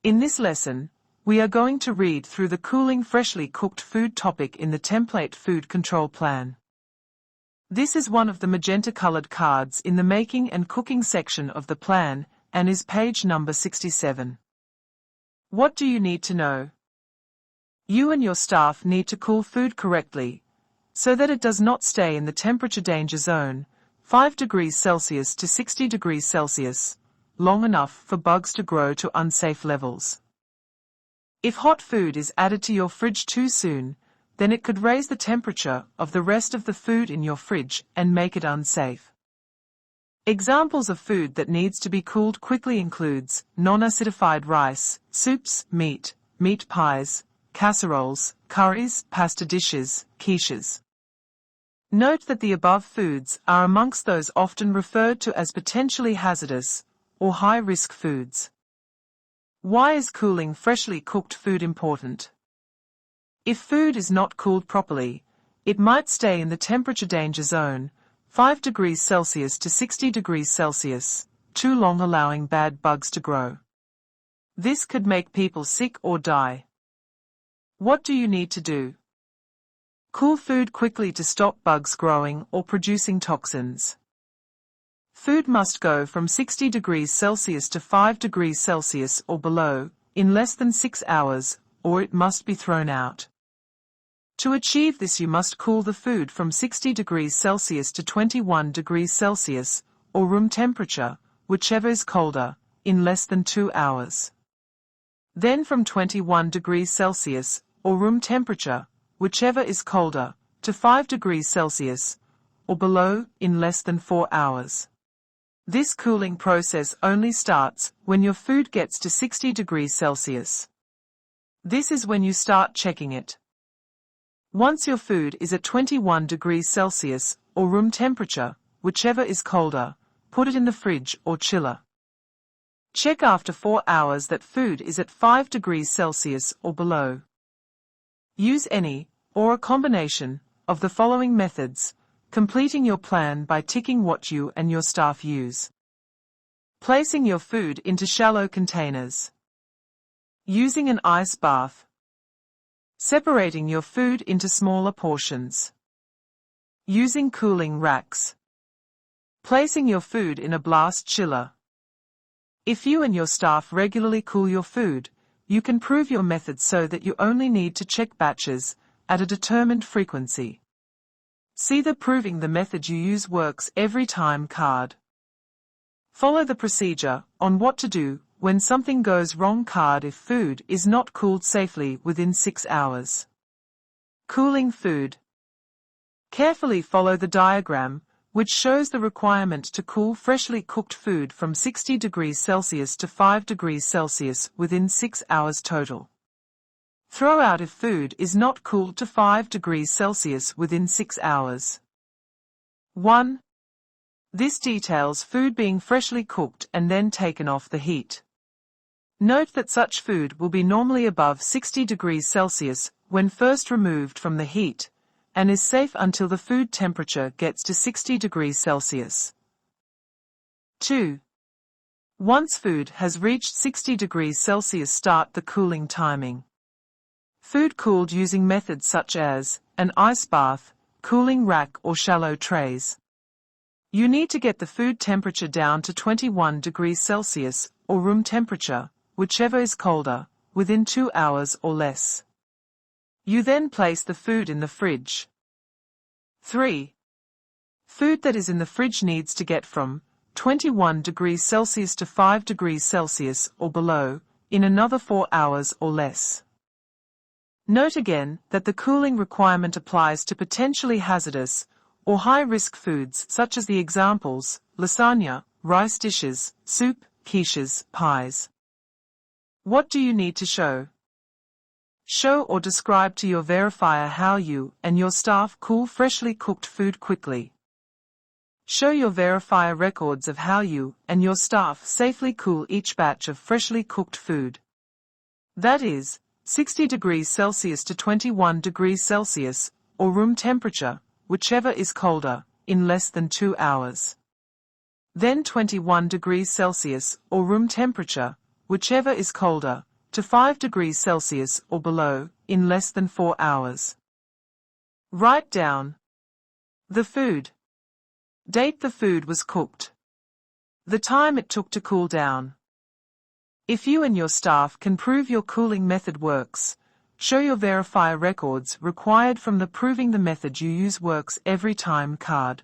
In this lesson, we are going to read through the cooling freshly cooked food topic in the template food control plan. This is one of the magenta-colored cards in the making and cooking section of the plan and is page number 67. What do you need to know? You and your staff need to cool food correctly so that it does not stay in the temperature danger zone, 5 degrees Celsius to 60 degrees Celsius, long enough for bugs to grow to unsafe levels. If hot food is added to your fridge too soon, then it could raise the temperature of the rest of the food in your fridge and make it unsafe. Examples of food that needs to be cooled quickly includes non-acidified rice, soups, meat pies, casseroles, curries, pasta dishes, quiches. Note that the above foods are amongst those often referred to as potentially hazardous or high-risk foods. Why is cooling freshly cooked food important? If food is not cooled properly, it might stay in the temperature danger zone, 5 degrees Celsius to 60 degrees Celsius, too long, allowing bad bugs to grow. This could make people sick or die. What do you need to do? Cool food quickly to stop bugs growing or producing toxins. Food must go from 60 degrees Celsius to 5 degrees Celsius or below in less than 6 hours, or it must be thrown out. To achieve this, you must cool the food from 60 degrees Celsius to 21 degrees Celsius, or room temperature, whichever is colder, in less than 2 hours. Then from 21 degrees Celsius, or room temperature, whichever is colder, to 5 degrees Celsius, or below, in less than 4 hours. This cooling process only starts when your food gets to 60 degrees Celsius. This is when you start checking it. Once your food is at 21 degrees Celsius, or room temperature, whichever is colder, put it in the fridge or chiller. Check after 4 hours that food is at 5 degrees Celsius or below. Use any, or a combination, of the following methods, completing your plan by ticking what you and your staff use. Placing your food into shallow containers. Using an ice bath. Separating your food into smaller portions. Using cooling racks. Placing your food in a blast chiller. If you and your staff regularly cool your food, you can prove your method so that you only need to check batches at a determined frequency. See the Proving the Method You Use Works Every Time card. Follow the procedure on what to do when something goes wrong card if food is not cooled safely within 6 hours. Cooling food. Carefully follow the diagram, which shows the requirement to cool freshly cooked food from 60 degrees Celsius to 5 degrees Celsius within 6 hours total. Throw out if food is not cooled to 5 degrees Celsius within 6 hours. 1. This details food being freshly cooked and then taken off the heat. Note that such food will be normally above 60 degrees Celsius when first removed from the heat, and is safe until the food temperature gets to 60 degrees Celsius. 2. Once food has reached 60 degrees Celsius, start the cooling timing. Food cooled using methods such as an ice bath, cooling rack or shallow trays. You need to get the food temperature down to 21 degrees Celsius or room temperature, whichever is colder, within 2 hours or less. You then place the food in the fridge. 3. Food that is in the fridge needs to get from 21 degrees Celsius to 5 degrees Celsius or below in another 4 hours or less. Note again that the cooling requirement applies to potentially hazardous or high-risk foods such as the examples, lasagna, rice dishes, soup, quiches, pies. What do you need to show? Show or describe to your verifier how you and your staff cool freshly cooked food quickly. Show your verifier records of how you and your staff safely cool each batch of freshly cooked food. That is, 60 degrees Celsius to 21 degrees Celsius, or room temperature, whichever is colder, in less than 2 hours. Then 21 degrees Celsius, or room temperature, whichever is colder, to 5 degrees Celsius or below in less than 4 hours. Write down the food. Date the food was cooked. The time it took to cool down. If you and your staff can prove your cooling method works, show your verifier records required from the Proving the Method You Use Works Every Time card.